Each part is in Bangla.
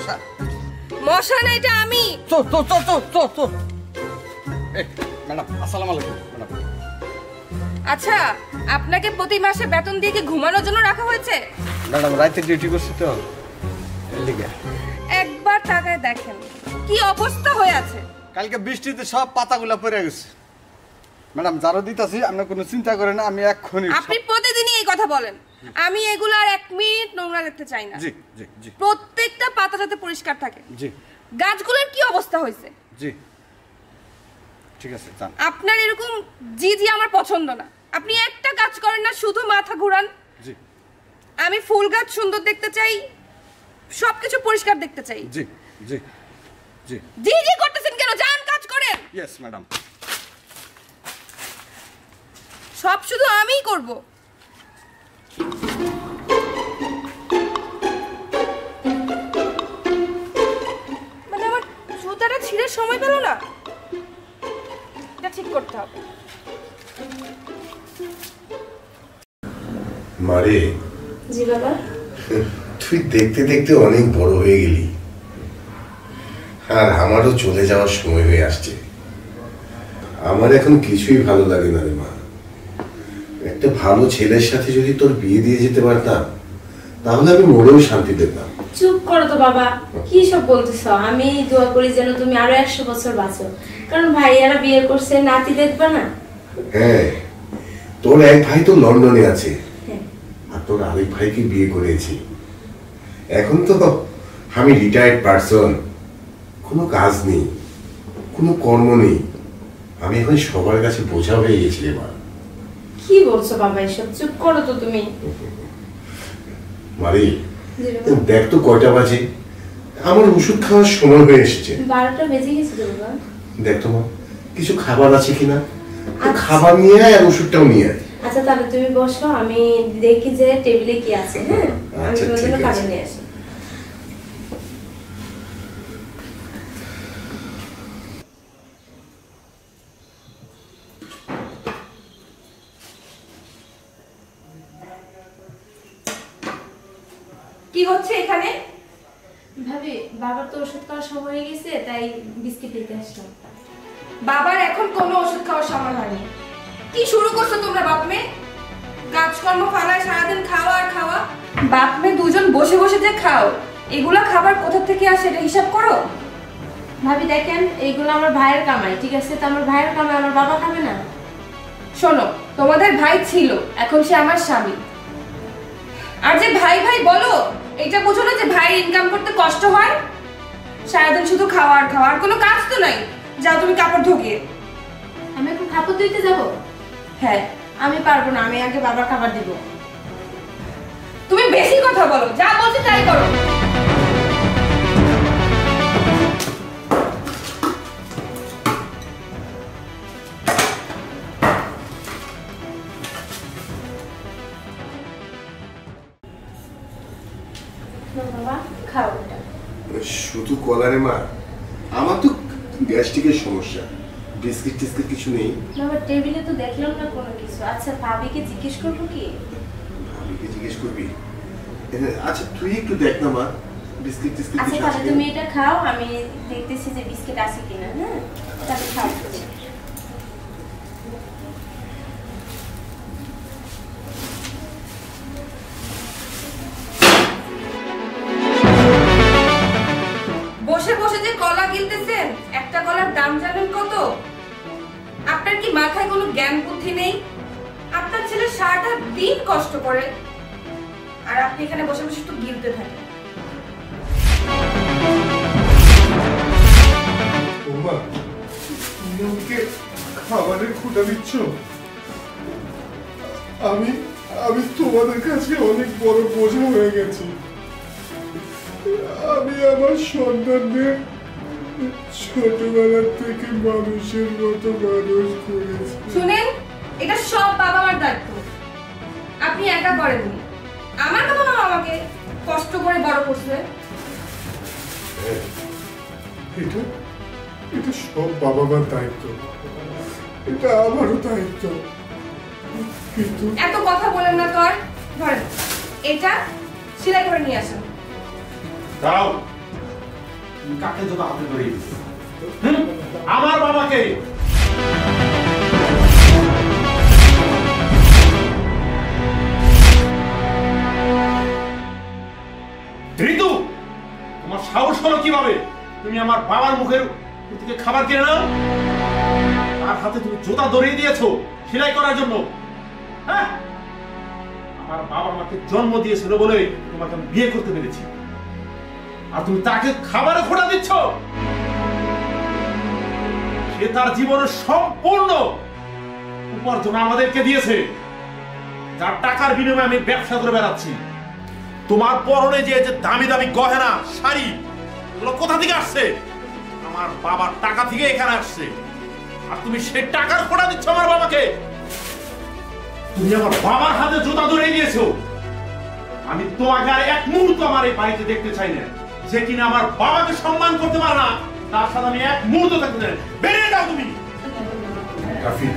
মশা মশা না, এটা আমি। ম্যাডাম আসসালামু আলাইকুম। ম্যাডাম আচ্ছা, আপনাকে প্রতি মাসে বেতন দিয়ে কি ঘুমানোর জন্য রাখা হয়েছে? ম্যাডাম রাতে ডিউটি করছি তো লিগা। একবার তাকায় দেখেন কি অবস্থা হয়ে আছে। কালকে বৃষ্টিতে সব পাতাগুলো পড়ে গেছে। ম্যাডাম জারো দিতাছি, আপনি কোনো চিন্তা করেন না, আমি এক্ষুনি। আপনি প্রতিদিনই এই কথা বলেন। আমি এগুলো আর 1 মিনিট নোংরা দেখতে চাই না। জি জি জি। প্রত্যেকটা পাতা যাতে পরিষ্কার থাকে। জি। গাছগুলোর কি অবস্থা হয়েছে? জি ঠিক আছে যান। আপনার এরকম জি আমার পছন্দ না। আপনি একটা কাজ করেন না, শুধু মাথা ঘুরান। জি। আমি ফুল গাছ সুন্দর দেখতে চাই, সবকিছু পরিষ্কার দেখতে চাই। জি জি জি। জি করতেছেন কেন? যান কাজ করেন। Yes madam. সব শুধু আমিই করব। মানে আমার জুতাটা ছিঁড়ে সময় পেল না, এটা ঠিক করতে হবে। মারে। জি বাবা। তুই দেখতে দেখতে অনেক বড় হয়ে গেলি, আর আমারও চলে যাওয়ার সময় হয়ে আসছে। আমার এখন কিছুই ভালো লাগে না রে মা। একটা ভালো ছেলের সাথে যদি তোর বিয়ে দিয়ে যেতে পারতাম, তাহলে আমি মনেও শান্তি পেতাম। চুপ করো তো বাবা, কি সব বলতেছো? আমি দোয়া করি যেন তুমি আরো 100 বছর বাঁচো, কারণ ভাইয়ারা বিয়ে করছে, নাতি দেখবা না? হ্যাঁ, তোর এক ভাই তো লন্ডনে আছে, আর তোর আরেক ভাইকে বিয়ে করেছি। এখন তো আমি রিটায়ার্ড পারসন, কোনো কাজ নেই, কোনো কর্ম নেই। আমি এখন সবার কাছে বোঝা হয়ে গেছি রে মা। কি বলছো বাবা এসব? চুপ করো তো তুমি। মারি, দেখ তো কয়টা বাজে, আমার ওষুধ খাওয়ার সময় হয়ে এসেছে। 12টা বেজে গেছে তো বাবা। দেখ তো মা, কিছু খাবার আছে কিনা, খাবার নিয়ে আয় আর ওষুধটাও নিয়ে আয়। আচ্ছা তাহলে তুমি বসো, আমি দেখি যে টেবিলে কি আছে। হ্যাঁ, আমি আচ্ছা, তোমার জন্য ঠিক আছে। খাবার নিয়ে আসি। কি হচ্ছে এখানে? ভাবি, বাবার তো ওষুধ খাওয়ার সময় হয়ে গেছে, তাই বিস্কিট দিতে আসলাম। বাবার এখন কোনো ওষুধ খাওয়ার সময় হয়নি। কি শুরু করছো তোমরা বাপ মেয়ে? কাজকর্ম ফালায় সারাদিন খাওয়া আর খাওয়া। বাপ মেয়ে দুজন বসে বসে যে খাও, এগুলা খাবার কোথা থেকে আসে এটা হিসাব করো। ভাবি দেখেন, এইগুলো আমার ভাইয়ের কামাই, ঠিক আছে? তো আমার ভাইয়ের কামাই আমার বাবা খাবে না? শোনো, তোমাদের ভাই ছিল, এখন সে আমার স্বামী। আর যে ভাই ভাই বলো, এটা বুঝো না যে ভাই ইনকাম করতে কষ্ট হয়? সারাদিন শুধু খাওয়া আর খাওয়া, আর কোনো কাজ তো নাই। যাও তুমি কাপড় ধুকিয়ে। আমি এখন কাপড় ধুইতে যাব? হ্যাঁ। আমি পারবো না, আমি আগে বাবার খাবার দিব। তুমি বেশি কথা বলো, যা বলছি তাই করো। বাবা খাও এটা। শুধু কলারে মা, আমার তো গ্যাস্ট্রিকের সমস্যা, বিস্কিট টিস্কিট কিছু নেই। বাবা টেবিলে তো দেখলাম না কোনো কিছু। আচ্ছা ভাবিকে জিজ্ঞেস করবো কি? ভাবিকে জিজ্ঞেস করবি? আচ্ছা তুই একটু দেখ না মা, বিস্কিট টিস্কিট আচ্ছা কিছু তাহলে আছে তুমি এটা খাও, আমি দেখতেছি যে বিস্কিট আছে কিনা। হ্যাঁ তাহলে খাও। বসে বসে যে কলা কিনতেছেন, একটা কলার দাম জানেন কত? আপনার কি মাথায় কোনো জ্ঞান বুদ্ধি নেই? আপনার ছেলে সারাটা দিন কষ্ট করে, আর আপনি এখানে বসে বসে একটু গিলতে থাকেন। ওমা, তুমি আমাকে খাবারের খোঁটা দিচ্ছ? আমি তোমাদের কাছে অনেক বড় বোঝা হয়ে গেছি। আমি আমার সন্তানদের ছোটবেলা থেকে মানুষের মতো মানুষ করেছি। শুনেন, এটা সব বাবা মার দায়িত্ব, আপনি একা করেননি। আমার বাবা মা আমাকে কষ্ট করে বড় করছে। এটা সব বাবা মার দায়িত্ব, এটা আমারও দায়িত্ব। কিন্তু এত কথা বলেন না তো আর। ধরেন এটা সেলাই করে নিয়ে আসেন। দাও, তুমি কাকে জোতা হাতে ধরে দিয়েছো? আমার বাবাকে। ঋতু, তোমার সাহস হলো কিভাবে তুমি আমার বাবার মুখের থেকে খাবার কিনে নাও? তার হাতে তুমি জুতা ধরিয়ে দিয়েছো সেলাই করার জন্য। হ্যাঁ, আমার বাবা মাকে জন্ম দিয়েছিল বলে তোমাকে আমি বিয়ে করতে পেরেছি, আর তুমি তাকে খাবারে খোঁড়া দিচ্ছ। সে তার জীবনের সম্পূর্ণ উপার্জন আমাদেরকে দিয়েছে, যার টাকার বিনিময়ে আমি ব্যবসা করে বেড়াচ্ছি। তোমার পরনে যে দামি দামি গহেনা শাড়ি, এগুলো কোথা থেকে আসছে? আমার বাবার টাকা থেকে এখানে আসছে, আর তুমি সে টাকার খোঁড়া দিচ্ছ আমার বাবাকে। তুমি আমার বাবার হাতে জুতা ধরে দিয়েছো। আমি তোমাকে আর এক মুহূর্ত আমার এই বাড়িতে দেখতে চাই না। যে কিনা আমার বাবাকে সম্মান করতে পারে না, তার সাথে আমি এক মুহূর্ত থাকতে চাই না। বেরিয়ে যাও তুমি। রাফি,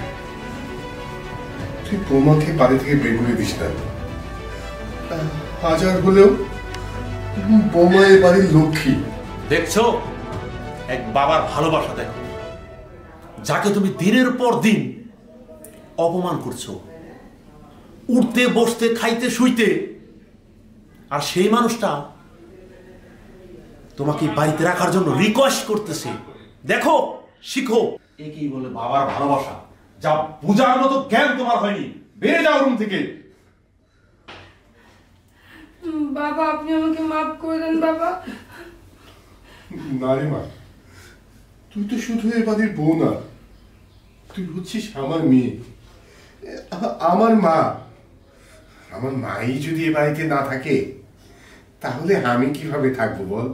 তুই বৌমাকে বাড়ি থেকে বের করে দিস না। হাজার হলেও বৌমা এ বাড়ির লক্ষ্মী। দেখছো, এক বাবার ভালোবাসা দেখো, যাকে তুমি দিনের পর দিন অপমান করছো, উঠতে বসতে খাইতে শুইতে, আর সেই মানুষটা তোমাকে বাড়িতে রাখার জন্য রিকোয়েস্ট করতেছে। দেখো, শিখো, একেই বলে বাবার ভালোবাসা। যা বুঝার মতো জ্ঞান তোমার হয়নি। বেরিয়ে যাও রুম থেকে। বাবা, আপনি আমাকে মাফ করে দেন বাবা। না রে মা, তুই তো শুধু এ বাড়ির বউ না, তুই হচ্ছিস আমার মেয়ে, আমার মা। আমার মাই যদি এ বাড়িতে না থাকে, তাহলে আমি কিভাবে থাকবো বল?